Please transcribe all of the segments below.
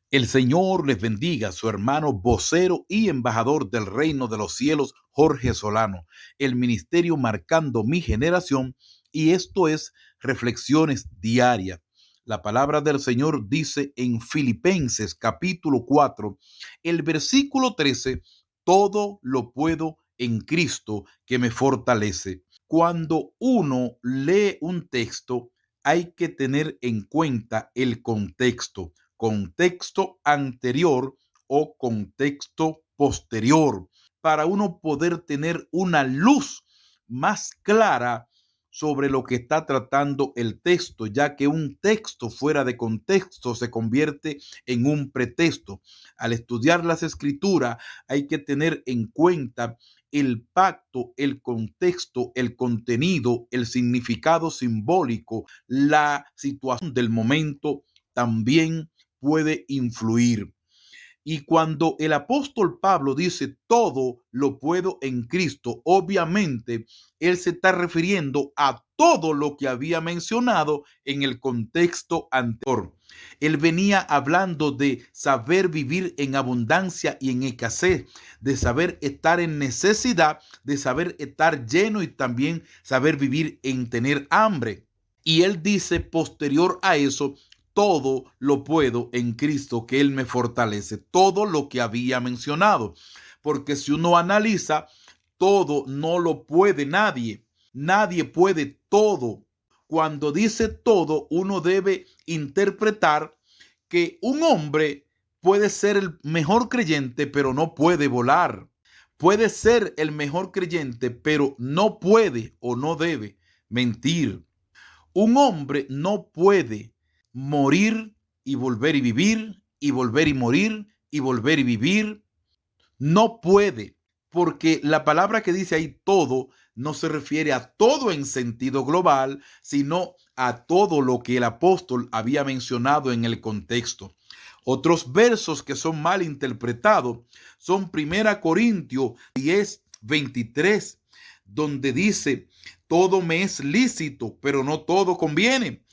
El Señor les bendiga, su hermano vocero y embajador del reino de los cielos, Jorge Solano, el ministerio marcando mi generación, y esto es Reflexiones Diarias. La palabra del Señor dice en Filipenses capítulo 4, el versículo 13, todo lo puedo en Cristo que me fortalece. Cuando uno lee un texto, hay que tener en cuenta el contexto anterior o contexto posterior, para uno poder tener una luz más clara sobre lo que está tratando el texto, ya que un texto fuera de contexto se convierte en un pretexto. Al estudiar las escrituras hay que tener en cuenta el pacto, el contexto, el contenido, el significado simbólico, la situación del momento también puede influir. Y cuando el apóstol Pablo dice todo lo puedo en Cristo, obviamente él se está refiriendo a todo lo que había mencionado en el contexto anterior. Él venía hablando de saber vivir en abundancia y en escasez, de saber estar en necesidad, de saber estar lleno y también saber vivir en tener hambre. Y él dice posterior a eso, todo lo puedo en Cristo que Él me fortalece, todo lo que había mencionado. Porque si uno analiza, todo no lo puede nadie. Nadie puede todo. Cuando dice todo, uno debe interpretar que un hombre puede ser el mejor creyente, pero no puede volar. Puede ser el mejor creyente, pero no puede o no debe mentir. Un hombre no puede morir y volver y vivir y volver y morir y volver y vivir. No puede, porque la palabra que dice ahí todo no se refiere a todo en sentido global, sino a todo lo que el apóstol había mencionado en el contexto. Otros versos que son mal interpretados son 1 Corintios 10:23, donde dice, todo me es lícito, pero no todo conviene.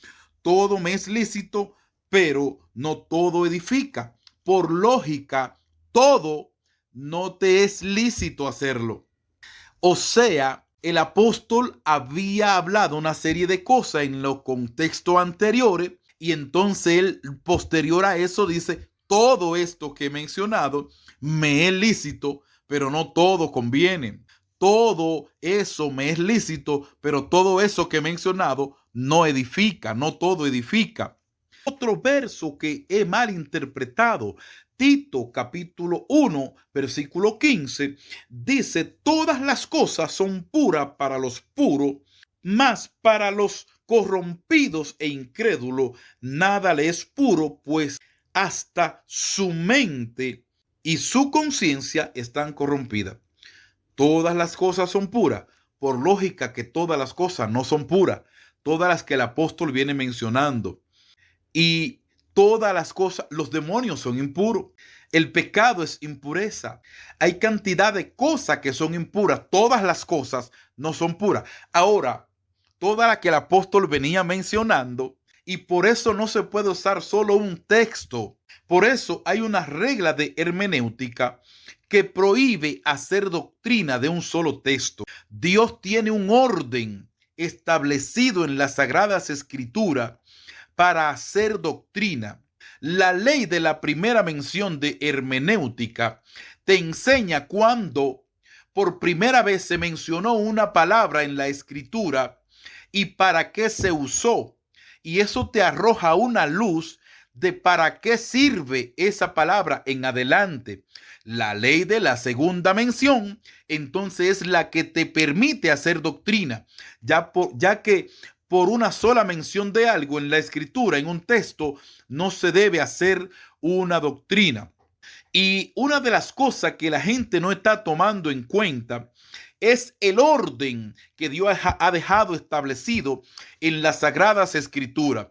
Todo me es lícito, pero no todo edifica. Por lógica, todo no te es lícito hacerlo. O sea, el apóstol había hablado una serie de cosas en los contextos anteriores y entonces él posterior a eso dice, todo esto que he mencionado me es lícito, pero no todo conviene. Todo eso me es lícito, pero todo eso que he mencionado no edifica, no todo edifica. Otro verso que he mal interpretado, Tito capítulo 1, versículo 15, dice, todas las cosas son puras para los puros, mas para los corrompidos e incrédulos nada le es puro, pues hasta su mente y su conciencia están corrompidas. Todas las cosas son puras. Por lógica que todas las cosas no son puras. Todas las que el apóstol viene mencionando. Y todas las cosas, los demonios son impuros. El pecado es impureza. Hay cantidad de cosas que son impuras. Todas las cosas no son puras. Ahora, toda la que el apóstol venía mencionando, y por eso no se puede usar solo un texto. Por eso hay una regla de hermenéutica que prohíbe hacer doctrina de un solo texto. Dios tiene un orden establecido en las Sagradas Escrituras para hacer doctrina. La ley de la primera mención de hermenéutica te enseña cuando por primera vez se mencionó una palabra en la escritura y para qué se usó. Y eso te arroja una luz de para qué sirve esa palabra en adelante. La ley de la segunda mención, entonces, es la que te permite hacer doctrina, ya que por una sola mención de algo en la escritura, en un texto, no se debe hacer una doctrina. Y una de las cosas que la gente no está tomando en cuenta es el orden que Dios ha dejado establecido en las Sagradas Escrituras.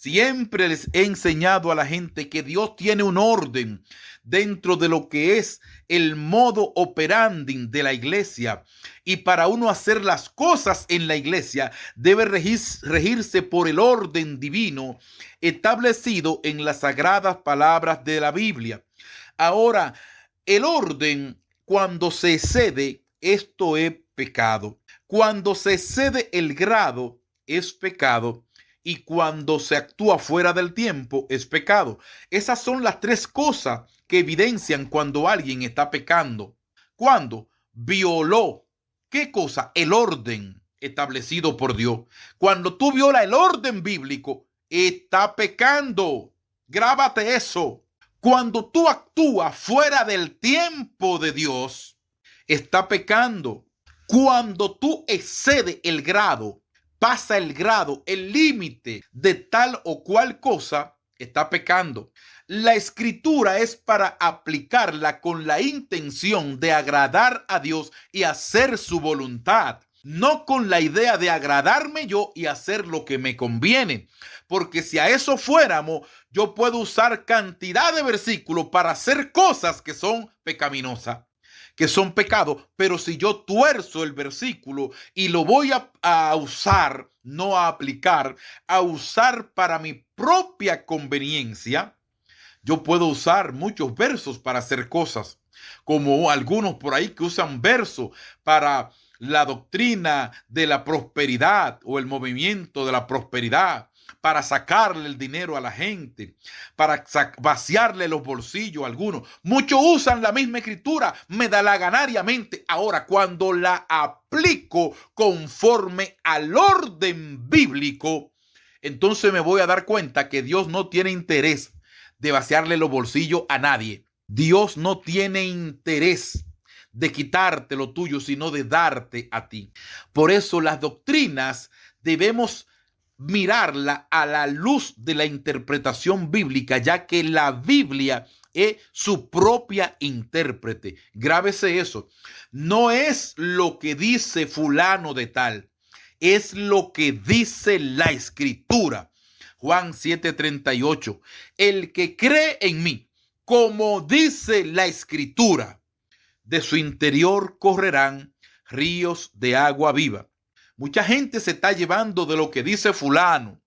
Siempre les he enseñado a la gente que Dios tiene un orden dentro de lo que es el modo operandi de la iglesia. Y para uno hacer las cosas en la iglesia debe regirse por el orden divino establecido en las sagradas palabras de la Biblia. Ahora, el orden, cuando se excede, esto es pecado. Cuando se excede el grado, es pecado. Y cuando se actúa fuera del tiempo, es pecado. Esas son las tres cosas que evidencian cuando alguien está pecando. Cuando violó, ¿qué cosa? El orden establecido por Dios. Cuando tú violas el orden bíblico, está pecando. Grábate eso. Cuando tú actúas fuera del tiempo de Dios, está pecando. Cuando tú excedes el grado, pasa el grado, el límite de tal o cual cosa, está pecando. La escritura es para aplicarla con la intención de agradar a Dios y hacer su voluntad, no con la idea de agradarme yo y hacer lo que me conviene. Porque si a eso fuéramos, yo puedo usar cantidad de versículos para hacer cosas que son pecaminosas, que son pecados. Pero si yo tuerzo el versículo y lo voy a usar, no a aplicar, a usar para mi propia conveniencia, yo puedo usar muchos versos para hacer cosas, como algunos por ahí que usan versos para la doctrina de la prosperidad o el movimiento de la prosperidad, para sacarle el dinero a la gente, para vaciarle los bolsillos a algunos. Muchos usan la misma escritura medalaganariamente. Ahora, cuando la aplico conforme al orden bíblico, entonces me voy a dar cuenta que Dios no tiene interés de vaciarle los bolsillos a nadie. Dios no tiene interés de quitarte lo tuyo, sino de darte a ti. Por eso las doctrinas debemos mirarla a la luz de la interpretación bíblica, ya que la Biblia es su propia intérprete. Grábese eso. No es lo que dice fulano de tal, es lo que dice la escritura. Juan 7:38. El que cree en mí, como dice la escritura, de su interior correrán ríos de agua viva. Mucha gente se está llevando de lo que dice fulano,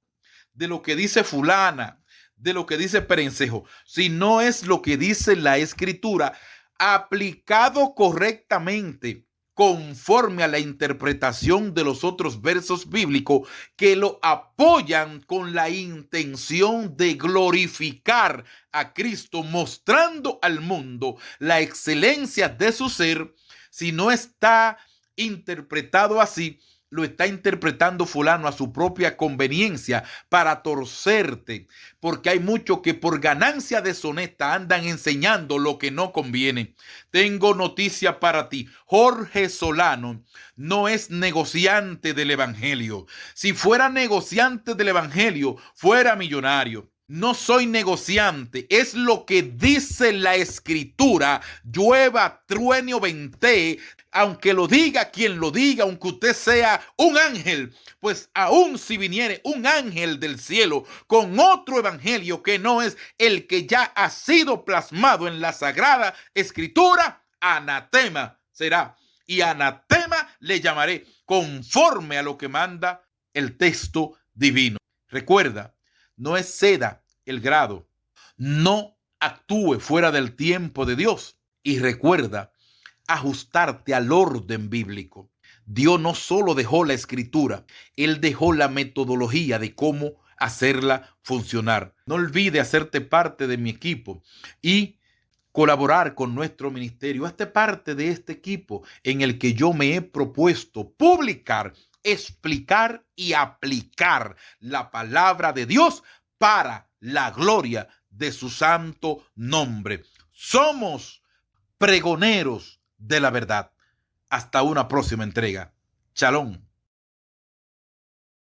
de lo que dice fulana, de lo que dice perencejo. Si no es lo que dice la escritura, aplicado correctamente, conforme a la interpretación de los otros versos bíblicos que lo apoyan con la intención de glorificar a Cristo, mostrando al mundo la excelencia de su ser. Si no está interpretado así, lo está interpretando fulano a su propia conveniencia para torcerte, porque hay muchos que por ganancia deshonesta andan enseñando lo que no conviene. Tengo noticia para ti. Jorge Solano no es negociante del evangelio. Si fuera negociante del evangelio, fuera millonario. No soy negociante, es lo que dice la escritura. Llueva, truene o ventee, aunque lo diga quien lo diga, aunque usted sea un ángel, pues aún si viniere un ángel del cielo con otro evangelio que no es el que ya ha sido plasmado en la sagrada escritura, anatema será, y anatema le llamaré, conforme a lo que manda el texto divino. Recuerda, no exceda el grado, no actúe fuera del tiempo de Dios, y recuerda ajustarte al orden bíblico. Dios no solo dejó la escritura, Él dejó la metodología de cómo hacerla funcionar. No olvide hacerte parte de mi equipo y colaborar con nuestro ministerio. Hazte parte de este equipo en el que yo me he propuesto publicar, explicar y aplicar la palabra de Dios para la gloria de su santo nombre. Somos pregoneros de la verdad. Hasta una próxima entrega. Shalom.